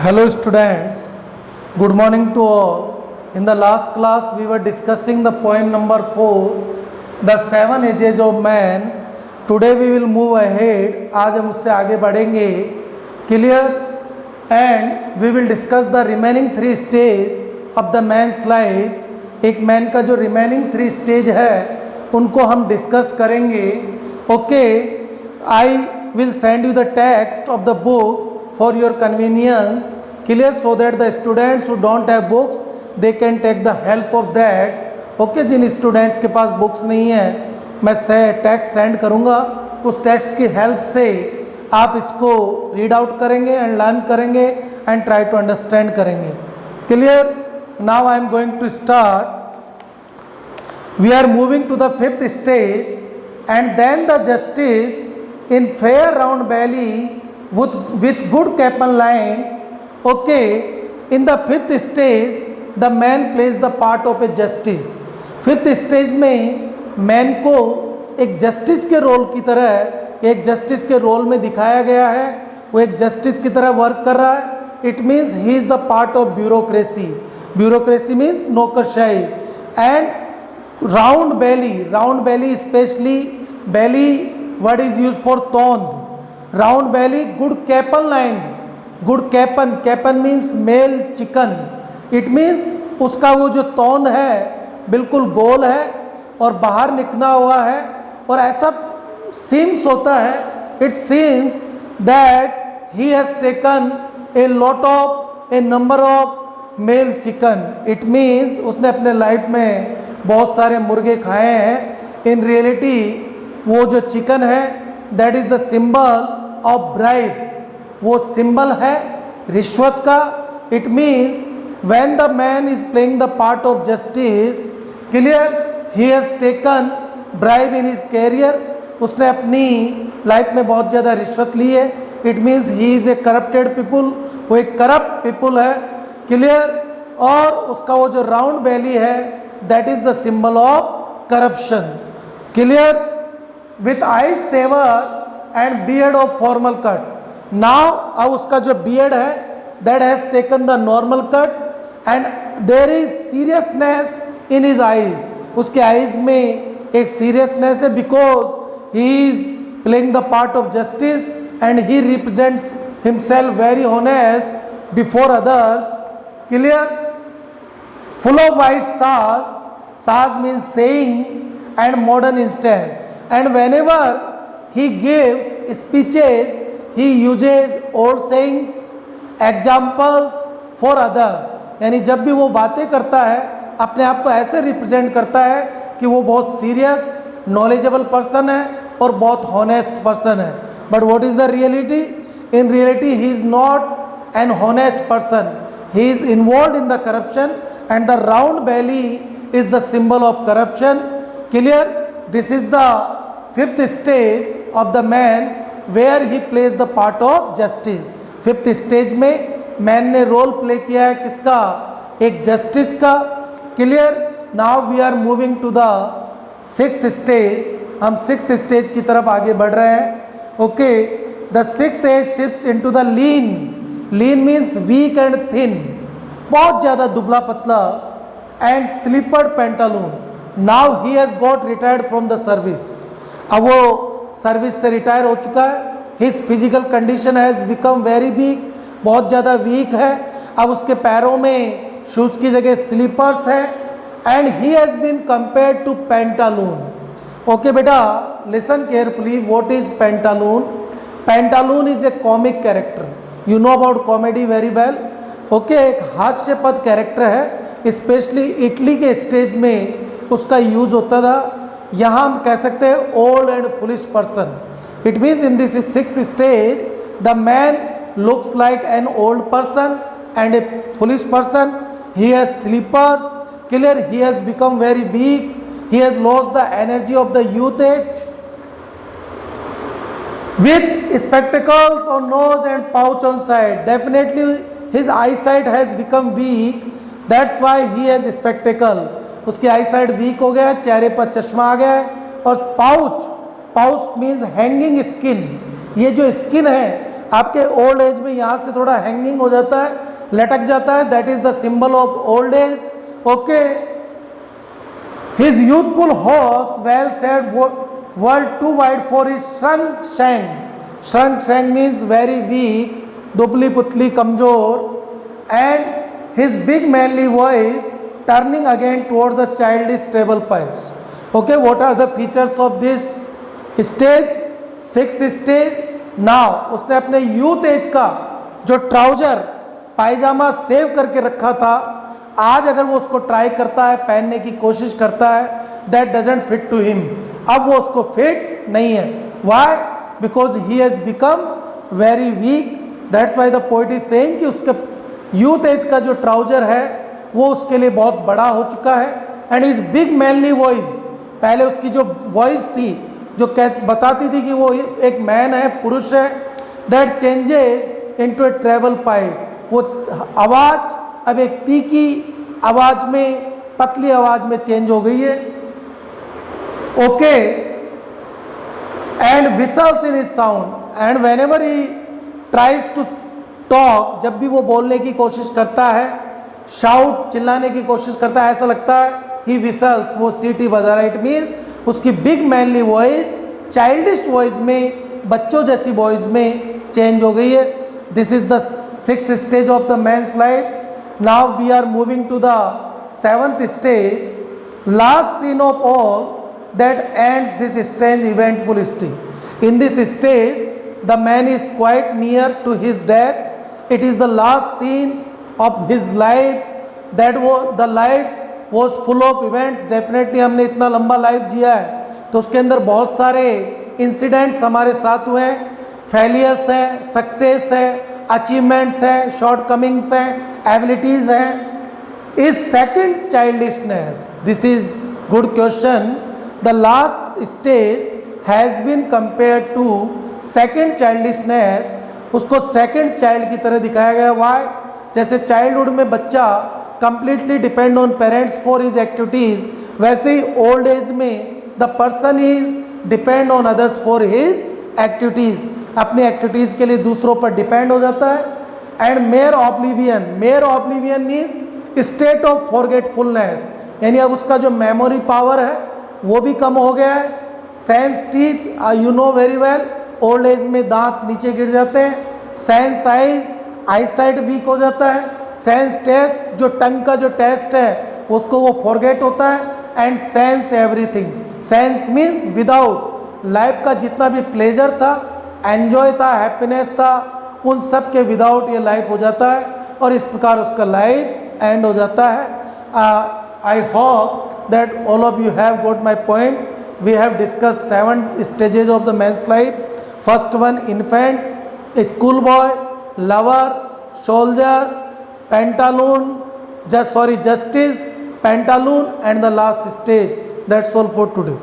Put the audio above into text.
Hello students, good morning to all. In the last class we were discussing the point number 4, the 7 ages of man. Today we will move ahead. आज हम उससे आगे बढ़ेंगे. Clear? And we will discuss the remaining 3 stage of the man's life. एक man का जो remaining 3 stage है उनको हम डिस्कस करेंगे. Okay, I will send you the text of the book for your convenience, clear, so that the students who don't have books they can take the help of that. Okay, जिन students के पास books नहीं है मैं text send करूँगा, उस text की help से आप इसको रीड आउट करेंगे एंड लर्न करेंगे एंड ट्राई टू अंडरस्टैंड करेंगे. Clear? Now I am going to start. We are moving to the 5th stage and then the justice in fair round belly with good capon line. Okay, in the 5th stage the man plays the part of a justice. 5th stage में man को एक justice के role की तरह, एक justice के role में दिखाया गया है. वो एक जस्टिस की तरह वर्क कर रहा है. It means he is the part of bureaucracy. Bureaucracy means नौकरशाही. And round belly specially belly word is used for tond. Round belly, good capon line. Good capon means male chicken. It means उसका वो जो तौंद है बिल्कुल गोल है और बाहर निकला हुआ है और ऐसा सीम्स होता है. It seems that he has taken a number of male chicken. It means उसने अपने लाइफ में बहुत सारे मुर्गे खाए हैं. In reality वो जो चिकन है that is the symbol of bribe. वो सिंबल है रिश्वत का. It means when the man is playing the part of justice, clear, he has taken bribe in his career. उसने अपनी लाइफ में बहुत ज़्यादा रिश्वत ली है. It means he is a corrupted people. वो एक करप्ट पीपुल है. क्लियर? और उसका वो जो राउंड बैली है that is the symbol of corruption. Clear? With eyes saver and beard of formal cut. Now अब उसका जो beard है that has taken the normal cut and there is seriousness in his eyes. उसके eyes में एक seriousness है because he is playing the part of justice and he represents himself very honest before others. Clear? Full of wise saws means saying and modern instant. And whenever he gives speeches, he uses old sayings, examples for others. यानी जब भी वो बातें करता है अपने आप को ऐसे रिप्रेजेंट करता है कि वो बहुत सीरियस नॉलेजेबल पर्सन है और बहुत हॉनेस्ट पर्सन है. But what is the reality? In reality he is not an honest person. He is involved in the corruption and the round belly is the symbol of corruption. Clear? This is the 5th stage of the man where he plays the part of justice. 5th stage में man ने role play किया है किसका? एक justice का. Clear? Now we are moving to the 6th stage. हम 6th stage की तरफ आगे बढ़ रहे हैं. Okay, the 6th age shifts into the lean. Lean means weak and thin. बहुत ज़्यादा दुबला पतला. And slippered pantaloon. Now he has got retired from the service. अब वो सर्विस से रिटायर हो चुका है. His physical condition has become very weak. बहुत ज़्यादा वीक है. अब उसके पैरों में शूज़ की जगह स्लीपर्स है. And he has been compared to pantaloon. Okay बेटा, listen carefully. What is pantaloon? Pantaloon is a comic character. You know about comedy very well. Okay, एक हास्यपद कैरेक्टर है. स्पेशली इटली के स्टेज में उसका यूज होता था. यहाँ हम कह सकते हैं old and foolish person. It means in this 6th stage the man looks like an old person and a foolish person. He has slippers. Clear? He has become very weak. He has lost the energy of the youth age. with spectacles on nose and pouch on side. Definitely his eyesight has become weak, that's why he has spectacle. उसकी eyesight weak हो गया, चेहरे पर चश्मा आ गया है. और pouch means hanging skin. ये जो स्किन है आपके ओल्ड एज में यहाँ से थोड़ा हैंगिंग हो जाता है, लटक जाता है, that is the symbol of old age. Okay. His youthful hose well saved world too wide for his shrunk shank. Shrunk shank means very weak, दुबली पुतली कमजोर. And his big manly voice turning again towards the childish treble pipes. Okay, what are the features of this stage? Sixth stage. Now उसने अपने youth as का जो trouser पायजामा save करके रखा था, आज अगर वो उसको ट्राई करता है, पहनने की कोशिश करता है, that doesn't fit to him. अब वो उसको फिट नहीं है. Why? Because he has become very weak. That's why the poet is saying कि उसके यूथ एज का जो ट्राउजर है वो उसके लिए बहुत बड़ा हो चुका है. And is big manly voice, पहले उसकी जो वॉइस थी जो बताती थी कि वो एक मैन है, पुरुष है, that changes into A travel pipe. वो आवाज़ अब एक तीखी आवाज़ में, पतली आवाज़ में चेंज हो गई है. Okay. And whistles in his sound. And whenever he tries to talk, जब भी वो बोलने की कोशिश करता है, शाउट चिल्लाने की कोशिश करता है, ऐसा लगता है ही विसल्स, वो सीटी बजा रहा है. इट मीन्स उसकी big manly voice childish voice में, बच्चों जैसी वॉइस में चेंज हो गई है. This is the sixth stage of the man's life. Now we are moving to the seventh stage, last scene of all that ends this strange eventful history. In this stage the man is quite near to his death. It is the last scene of his life, that the life was full of events. Definitely हमने इतना लंबा life जिया है तो उसके अंदर बहुत सारे incidents हमारे साथ हुए हैं. फेलियर्स हैं, सक्सेस है, अचीवमेंट्स हैं, शॉर्ट कमिंग्स हैं, एबिलिटीज़ हैं. Is second childishness, this is good question. The last stage has been compare to second childishness. उसको सेकेंड चाइल्ड की तरह दिखाया गया. वाई? जैसे चाइल्डहुड में बच्चा completely depend on parents for his activities, वैसे ही ओल्ड एज में the person is depend on others for his activities. अपनी एक्टिविटीज़ के लिए दूसरों पर डिपेंड हो जाता है. And mayor oblivion, mayor oblivion means state of forgetfulness, यानी अब उसका जो मेमोरी पावर है वो भी कम हो गया है. Sense teeth, you know very well, old age में दांत नीचे गिर जाते हैं. सेंस आइज, आईसाइट वीक हो जाता है. सेंस टेस्ट, जो टंग का जो टेस्ट है उसको वो फॉरगेट होता है. And sense everything, sense means without, life का जितना भी प्लेजर था, एन्जॉय था, हैप्पीनेस था, उन सब के विदाउट ये लाइफ हो जाता है और इस प्रकार उसका लाइफ एंड हो जाता है. I hope that all of you have got my point. We have discuss 7 stages of the man's life. First one infant, school boy, lover, soldier, pantaloon, justice, pantaloon, and the last stage. That's all for today.